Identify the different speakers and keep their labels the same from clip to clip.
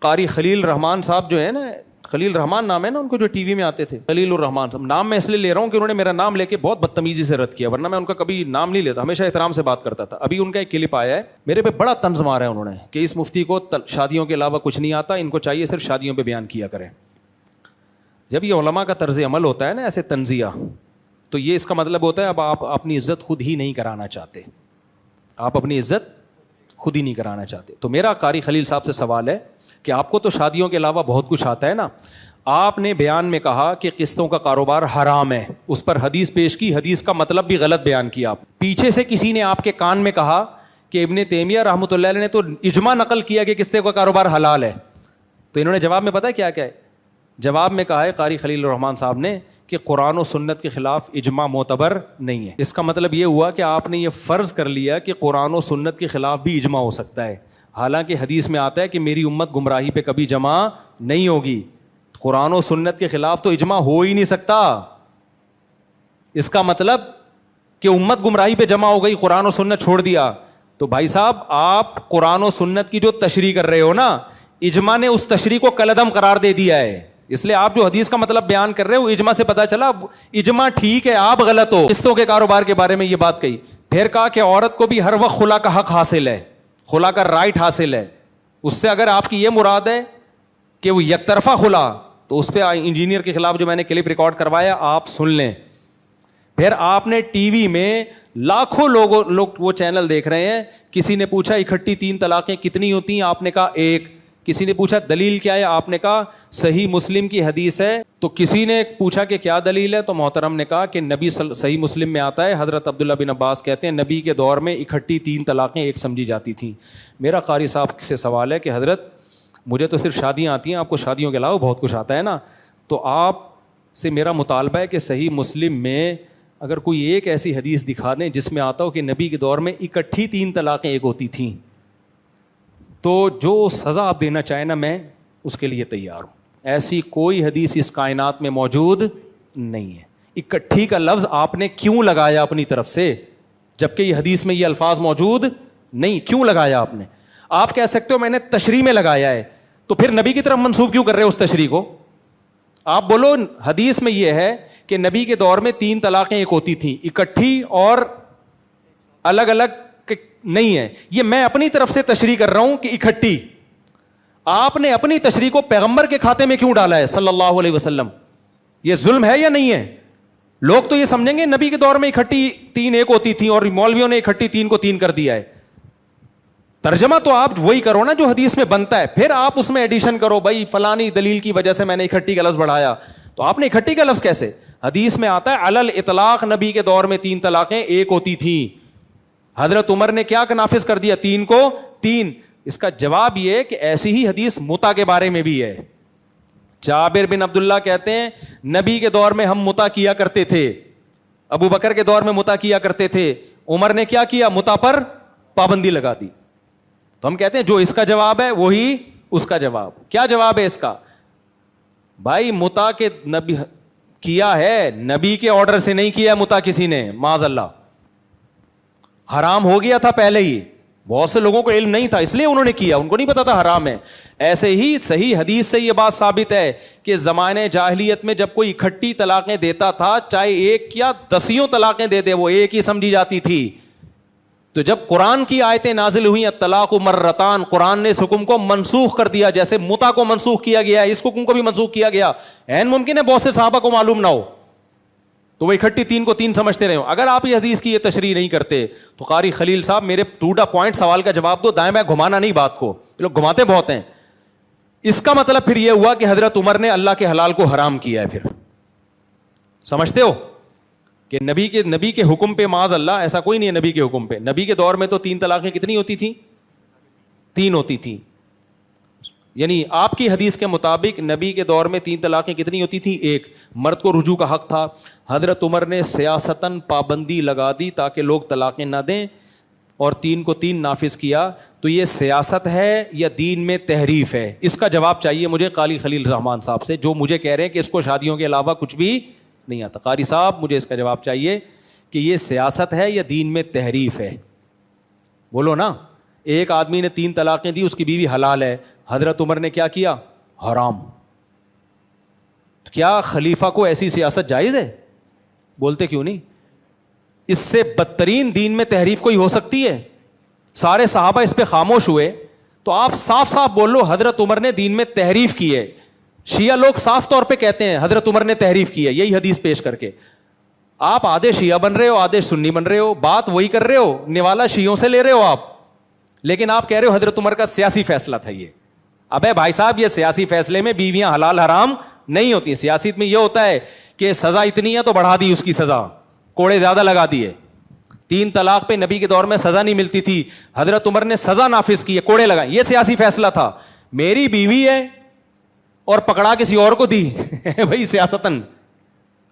Speaker 1: قاری خلیل رحمان صاحب جو ہے نا, خلیل رحمان نام ہے نا ان کو, جو ٹی وی میں آتے تھے, خلیل الرحمان صاحب. نام میں اس لیے لے رہا ہوں کہ انہوں نے میرا نام لے کے بہت بدتمیزی سے رد کیا, ورنہ میں ان کا کبھی نام نہیں لیتا, ہمیشہ احترام سے بات کرتا تھا. ابھی ان کا ایک کلپ آیا ہے, میرے پہ بڑا طنز مارا ہے انہوں نے کہ اس مفتی کو شادیوں کے علاوہ کچھ نہیں آتا, ان کو چاہیے صرف شادیوں پہ بیان کیا کریں. جب یہ علماء کا طرز عمل ہوتا ہے نا ایسے تنزیہ, تو یہ اس کا مطلب ہوتا ہے اب آپ اپنی عزت خود ہی نہیں کرانا چاہتے, آپ اپنی عزت خود ہی نہیں کرانا چاہتے. تو میرا قاری خلیل صاحب سے سوال ہے کہ آپ کو تو شادیوں کے علاوہ بہت کچھ آتا ہے نا, آپ نے بیان میں کہا کہ قسطوں کا کاروبار حرام ہے, اس پر حدیث پیش کی, حدیث کا مطلب بھی غلط بیان کیا. پیچھے سے کسی نے آپ کے کان میں کہا کہ ابن تیمیہ رحمۃ اللہ علیہ نے تو اجماع نقل کیا کہ قسطوں کا کاروبار حلال ہے. تو انہوں نے جواب میں پتہ ہے کیا ہے, جواب میں کہا ہے قاری خلیل الرحمان صاحب نے کہ قرآن و سنت کے خلاف اجماع معتبر نہیں ہے. اس کا مطلب یہ ہوا کہ آپ نے یہ فرض کر لیا کہ قرآن و سنت کے خلاف بھی اجماع ہو سکتا ہے, حالانکہ حدیث میں آتا ہے کہ میری امت گمراہی پہ کبھی جمع نہیں ہوگی. قرآن و سنت کے خلاف تو اجماع ہو ہی نہیں سکتا. اس کا مطلب کہ امت گمراہی پہ جمع ہو گئی, قرآن و سنت چھوڑ دیا. تو بھائی صاحب آپ قرآن و سنت کی جو تشریح کر رہے ہو نا, اجماع نے اس تشریح کو کالعدم قرار دے دیا ہے. اس لیے آپ جو حدیث کا مطلب بیان کر رہے ہو اجماع سے پتہ چلا اجماع ٹھیک ہے, آپ غلط ہو. قسطوں کے کاروبار کے بارے میں یہ بات کہی. پھر کہا کہ عورت کو بھی ہر وقت خلا کا حق حاصل ہے, خلا کا رائٹ حاصل ہے. اس سے اگر آپ کی یہ مراد ہے کہ وہ یک طرفہ خلا, تو اس پہ انجینئر کے خلاف جو میں نے کلپ ریکارڈ کروایا آپ سن لیں. پھر آپ نے ٹی وی میں لاکھوں لوگ وہ چینل دیکھ رہے ہیں, کسی نے پوچھا اکٹھی 3 طلاقیں کتنی ہوتی ہیں, آپ نے کہا 1. کسی نے پوچھا دلیل کیا ہے, آپ نے کہا صحیح مسلم کی حدیث ہے. تو کسی نے پوچھا کہ کیا دلیل ہے, تو محترم نے کہا کہ نبی صحیح مسلم میں آتا ہے, حضرت عبداللہ بن عباس کہتے ہیں نبی کے دور میں اکٹھی 3 طلاقیں ایک سمجھی جاتی تھیں. میرا قاری صاحب سے سوال ہے کہ حضرت مجھے تو صرف شادیاں آتی ہیں, آپ کو شادیوں کے علاوہ بہت کچھ آتا ہے نا, تو آپ سے میرا مطالبہ ہے کہ صحیح مسلم میں اگر کوئی ایک ایسی حدیث دکھا دیں جس میں آتا ہو کہ نبی کے دور میں اکٹھی 3 طلاقیں ایک ہوتی تھیں, تو جو سزا آپ دینا چاہیں نا میں اس کے لیے تیار ہوں. ایسی کوئی حدیث اس کائنات میں موجود نہیں ہے. اکٹھی کا لفظ آپ نے کیوں لگایا اپنی طرف سے, جبکہ یہ حدیث میں یہ الفاظ موجود نہیں, کیوں لگایا آپ نے؟ آپ کہہ سکتے ہو میں نے تشریح میں لگایا ہے, تو پھر نبی کی طرف منسوب کیوں کر رہے ہو اس تشریح کو؟ آپ بولو حدیث میں یہ ہے کہ نبی کے دور میں 3 طلاقیں ایک ہوتی تھیں, اکٹھی اور الگ الگ نہیں ہے. یہ میں اپنی طرف سے تشریح کر رہا ہوں کہ اکٹھی. آپ نے اپنی تشریح کو پیغمبر کے کھاتے میں کیوں ڈالا ہے صلی اللہ علیہ وسلم؟ یہ ظلم ہے یا نہیں ہے؟ لوگ تو یہ سمجھیں گے نبی کے دور میں اکٹھی 3 ایک ہوتی تھیں اور مولویوں نے اکٹھی 3 کو 3 کر دیا ہے. ترجمہ تو آپ وہی کرو نا جو حدیث میں بنتا ہے, پھر آپ اس میں ایڈیشن کرو, بھائی فلانی دلیل کی وجہ سے میں نے اکٹھی کا لفظ بڑھایا. تو آپ نے اکٹھی کا لفظ کیسے؟ حدیث میں آتا ہے علل اطلاق نبی کے دور میں 3 طلاقیں ایک ہوتی تھیں. حضرت عمر نے کیا نافذ کر دیا, 3 کو 3. اس کا جواب یہ ہے کہ ایسی ہی حدیث متا کے بارے میں بھی ہے. جابر بن عبداللہ کہتے ہیں نبی کے دور میں ہم متا کیا کرتے تھے, ابو بکر کے دور میں متا کیا کرتے تھے, عمر نے کیا کیا, متا پر پابندی لگا دی. تو ہم کہتے ہیں جو اس کا جواب ہے وہی اس کا جواب. کیا جواب ہے اس کا؟ بھائی متا کے نبی کیا ہے, نبی کے آرڈر سے نہیں کیا متا کسی نے, معاذ اللہ. حرام ہو گیا تھا پہلے ہی, بہت سے لوگوں کو علم نہیں تھا اس لیے انہوں نے کیا, ان کو نہیں پتا تھا حرام ہے. ایسے ہی صحیح حدیث سے یہ بات ثابت ہے کہ زمانے جاہلیت میں جب کوئی اکٹھی طلاقیں دیتا تھا, چاہے ایک یا 10 طلاقیں دے دے, وہ ایک ہی سمجھی جاتی تھی. تو جب قرآن کی آیتیں نازل ہوئی الطلاق مرتان, قرآن نے اس حکم کو منسوخ کر دیا, جیسے متا کو منسوخ کیا گیا ہے اس حکم کو بھی منسوخ کیا گیا. عین ممکن ہے بہت سے صحابہ کو معلوم نہ ہو, تو وہ اکٹھی 3 کو 3 سمجھتے رہے ہو. اگر آپ یہ حدیث کی یہ تشریح نہیں کرتے تو قاری خلیل صاحب میرے ٹو دا پوائنٹ سوال کا جواب دو, دائیں بائیں گھمانا نہیں بات کو, لوگ گھماتے بہت ہیں. اس کا مطلب پھر یہ ہوا کہ حضرت عمر نے اللہ کے حلال کو حرام کیا ہے. پھر سمجھتے ہو کہ نبی کے حکم پہ معاذ اللہ ایسا کوئی نہیں ہے. نبی کے حکم پہ, نبی کے دور میں تو 3 طلاقیں کتنی ہوتی تھیں, 3 ہوتی تھیں. یعنی آپ کی حدیث کے مطابق نبی کے دور میں 3 طلاقیں کتنی ہوتی تھیں, 1. مرد کو رجوع کا حق تھا, حضرت عمر نے سیاستاً پابندی لگا دی تاکہ لوگ طلاقیں نہ دیں اور 3 کو 3 نافذ کیا. تو یہ سیاست ہے یا دین میں تحریف ہے؟ اس کا جواب چاہیے مجھے قاری خلیل رحمان صاحب سے, جو مجھے کہہ رہے ہیں کہ اس کو شادیوں کے علاوہ کچھ بھی نہیں آتا. قاری صاحب مجھے اس کا جواب چاہیے کہ یہ سیاست ہے یا دین میں تحریف ہے؟ بولو نا. ایک آدمی نے 3 طلاقیں دی, اس کی بیوی حلال ہے, حضرت عمر نے کیا کیا؟ حرام. کیا خلیفہ کو ایسی سیاست جائز ہے؟ بولتے کیوں نہیں؟ اس سے بدترین دین میں تحریف کوئی ہو سکتی ہے؟ سارے صحابہ اس پہ خاموش ہوئے تو آپ صاف صاف بول لو حضرت عمر نے دین میں تحریف کی ہے. شیعہ لوگ صاف طور پہ کہتے ہیں حضرت عمر نے تحریف کی ہے, یہی حدیث پیش کر کے. آپ آدھے شیعہ بن رہے ہو, آدھے سنی بن رہے ہو, بات وہی کر رہے ہو, نوالا شیعوں سے لے رہے ہو آپ, لیکن آپ کہہ رہے ہو حضرت عمر کا سیاسی فیصلہ تھا یہ. ابے بھائی صاحب, یہ سیاسی فیصلے میں بیویاں حلال حرام نہیں ہوتی. سیاست میں یہ ہوتا ہے کہ سزا اتنی ہے تو بڑھا دی اس کی سزا, کوڑے زیادہ لگا دیے. 3 طلاق پہ نبی کے دور میں سزا نہیں ملتی تھی, حضرت عمر نے سزا نافذ کی ہے, کوڑے لگائے. یہ سیاسی فیصلہ تھا. میری بیوی ہے اور پکڑا کسی اور کو دی بھائی سیاستن.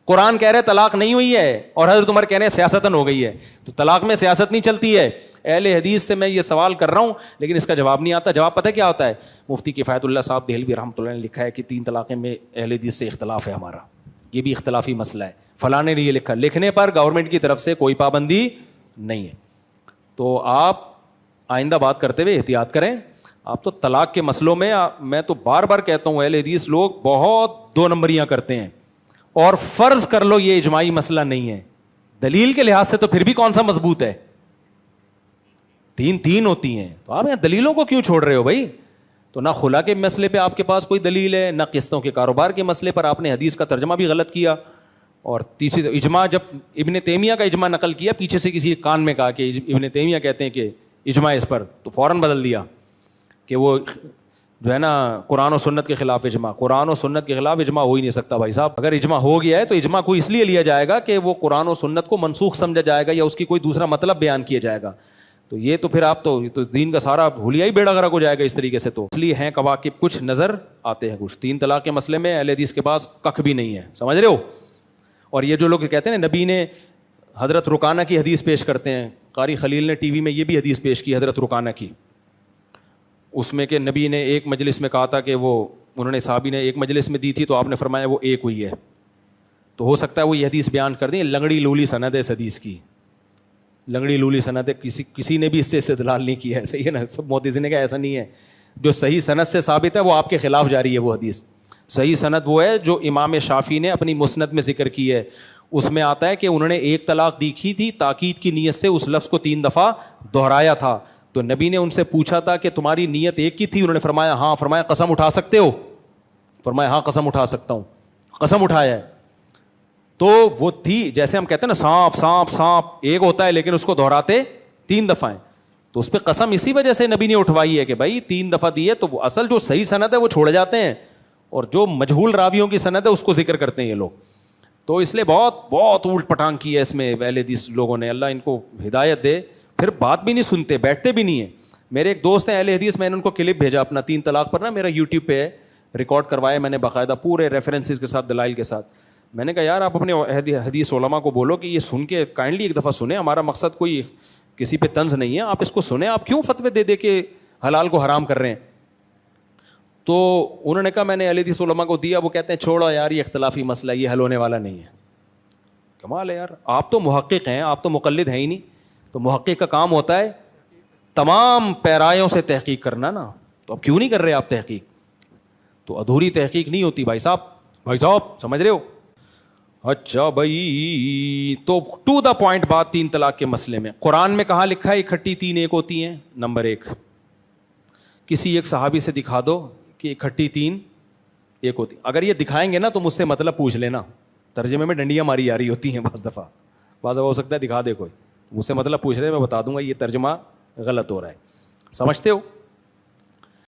Speaker 1: قرآن کہہ رہے طلاق نہیں ہوئی ہے اور حضرت عمر کہہ رہے سیاستن ہو گئی ہے, تو طلاق میں سیاست نہیں چلتی ہے. اہل حدیث سے میں یہ سوال کر رہا ہوں لیکن اس کا جواب نہیں آتا. جواب پتہ کیا ہوتا ہے؟ مفتی کفایت اللہ صاحب دہلوی رحمۃ اللہ نے لکھا ہے کہ 3 طلاقیں میں اہل حدیث سے اختلاف ہے ہمارا, یہ بھی اختلافی مسئلہ ہے. فلاں نے یہ لکھا, لکھنے پر گورنمنٹ کی طرف سے کوئی پابندی نہیں ہے. تو آپ آئندہ بات کرتے ہوئے احتیاط کریں. آپ تو طلاق کے مسئلوں میں تو بار بار کہتا ہوں اہل حدیث لوگ بہت 2 نمبریاں کرتے ہیں. اور فرض کر لو یہ اجماعی مسئلہ نہیں ہے, دلیل کے لحاظ سے تو پھر بھی کون سا مضبوط ہے؟ 3 ہوتی ہیں, تو آپ یہاں دلیلوں کو کیوں چھوڑ رہے ہو بھائی؟ تو نہ خلا کے مسئلے پہ آپ کے پاس کوئی دلیل ہے, نہ قسطوں کے کاروبار کے مسئلے پر. آپ نے حدیث کا ترجمہ بھی غلط کیا. اور تیسری اجماع, جب ابن تیمیہ کا اجماع نقل کیا, پیچھے سے کسی کان میں کہا کہ ابن تیمیہ کہتے ہیں کہ اجماع اس پر, تو فوراً بدل دیا کہ وہ جو ہے نا قرآن و سنت کے خلاف اجماع. قرآن و سنت کے خلاف اجماع ہو ہی نہیں سکتا بھائی صاحب. اگر اجماع ہو گیا ہے تو اجماع کو اس لیے لیا جائے گا کہ وہ قرآن و سنت کو منسوخ سمجھا جائے گا یا اس کی کوئی دوسرا مطلب بیان کیا جائے گا. تو یہ تو پھر آپ تو دین کا سارا حلیہ ہی بیڑا غرق ہو جائے گا اس طریقے سے. تو اس لیے ہیں کواکب, کچھ نظر آتے ہیں کچھ. 3 طلاق کے مسئلے میں اہل حدیث کے پاس ککھ بھی نہیں ہے, سمجھ رہے ہو. اور یہ جو لوگ کہتے ہیں نبی نے حضرت رکانہ کی حدیث پیش کرتے ہیں, قاری خلیل نے ٹی وی میں یہ بھی حدیث پیش کی حضرت رکانہ کی, اس میں کہ نبی نے ایک مجلس میں کہا تھا کہ وہ انہوں نے صحابی نے ایک مجلس میں دی تھی تو آپ نے فرمایا وہ ایک ہوئی ہے. تو ہو سکتا ہے وہ یہ حدیث بیان کر دیں, لنگڑی لولی سند ہے اس حدیث کی, لنگڑی لولی سند ہے, کسی نے بھی اس سے استدلال نہیں کیا ہے. صحیح ہے نا, سب محدثین نے کہا ایسا نہیں ہے. جو صحیح سند سے ثابت ہے وہ آپ کے خلاف جاری ہے وہ حدیث. صحیح سند وہ ہے جو امام شافعی نے اپنی مسند میں ذکر کی ہے. اس میں آتا ہے کہ انہوں نے 1 طلاق دیکھی تھی, تاکید کی نیت سے اس لفظ کو 3 دفعہ دہرایا تھا. تو نبی نے ان سے پوچھا تھا کہ تمہاری نیت ایک کی تھی؟ انہوں نے فرمایا ہاں. فرمایا قسم اٹھا سکتے ہو؟ فرمایا ہاں قسم اٹھا سکتا ہوں. قسم اٹھایا ہے. تو وہ تھی جیسے ہم کہتے ہیں نا سانپ سانپ سانپ, ایک ہوتا ہے لیکن اس کو دہراتے 3 دفعہ ہیں. تو اس پہ قسم اسی وجہ سے نبی نے اٹھوائی ہے کہ بھائی 3 دفعہ دی ہے. تو وہ اصل جو صحیح سند ہے وہ چھوڑے جاتے ہیں, اور جو مجہول راویوں کی سند ہے اس کو ذکر کرتے ہیں یہ لوگ. تو اس لیے بہت الٹ پٹانگ کی ہے اس میں اہل حدیث لوگوں نے, اللہ ان کو ہدایت دے. پھر بات بھی نہیں سنتے, بیٹھتے بھی نہیں ہیں. میرے ایک دوست ہیں اہل حدیث, میں نے ان کو کلپ بھیجا اپنا 3 طلاق پر نا, میرا یوٹیوب پہ ہے, ریکارڈ کروایا میں نے باقاعدہ پورے ریفرنسز کے ساتھ, دلائل کے ساتھ. میں نے کہا یار آپ اپنے حدیث علماء کو بولو کہ یہ سن کے کائنڈلی ایک دفعہ سنیں, ہمارا مقصد کوئی کسی پہ طنز نہیں ہے, آپ اس کو سنیں, آپ کیوں فتوے دے کے حلال کو حرام کر رہے ہیں. تو انہوں نے کہا میں نے اہل حدیث علماء کو دیا, وہ کہتے ہیں چھوڑو یار یہ اختلافی مسئلہ, یہ حل ہونے والا نہیں ہے. کمال ہے یار, آپ تو محقق ہیں, آپ تو مقلد ہیں ہی نہیں. تو محقق کا کام ہوتا ہے تمام پیرایوں سے تحقیق کرنا نا, تو اب کیوں نہیں کر رہے آپ تحقیق؟ تو ادھوری تحقیق نہیں ہوتی بھائی صاحب, سمجھ رہے ہو. اچھا بھائی, تو ٹو دا پوائنٹ بات 3 طلاق کے مسئلے میں. قرآن میں کہاں لکھا ہے اکٹھی 3 ایک ہوتی ہیں؟ نمبر 1, کسی ایک صحابی سے دکھا دو کہ اکٹھی 3 ایک ہوتی. اگر یہ دکھائیں گے نا تو مجھ سے مطلب پوچھ لینا, ترجمے میں ڈنڈیاں ماری جا رہی ہوتی ہیں بعض دفعہ ہو سکتا ہے دکھا دے کوئی, مجھ سے مطلب پوچھ رہے ہیں, میں بتا دوں گا یہ ترجمہ غلط ہو رہا ہے. سمجھتے ہو؟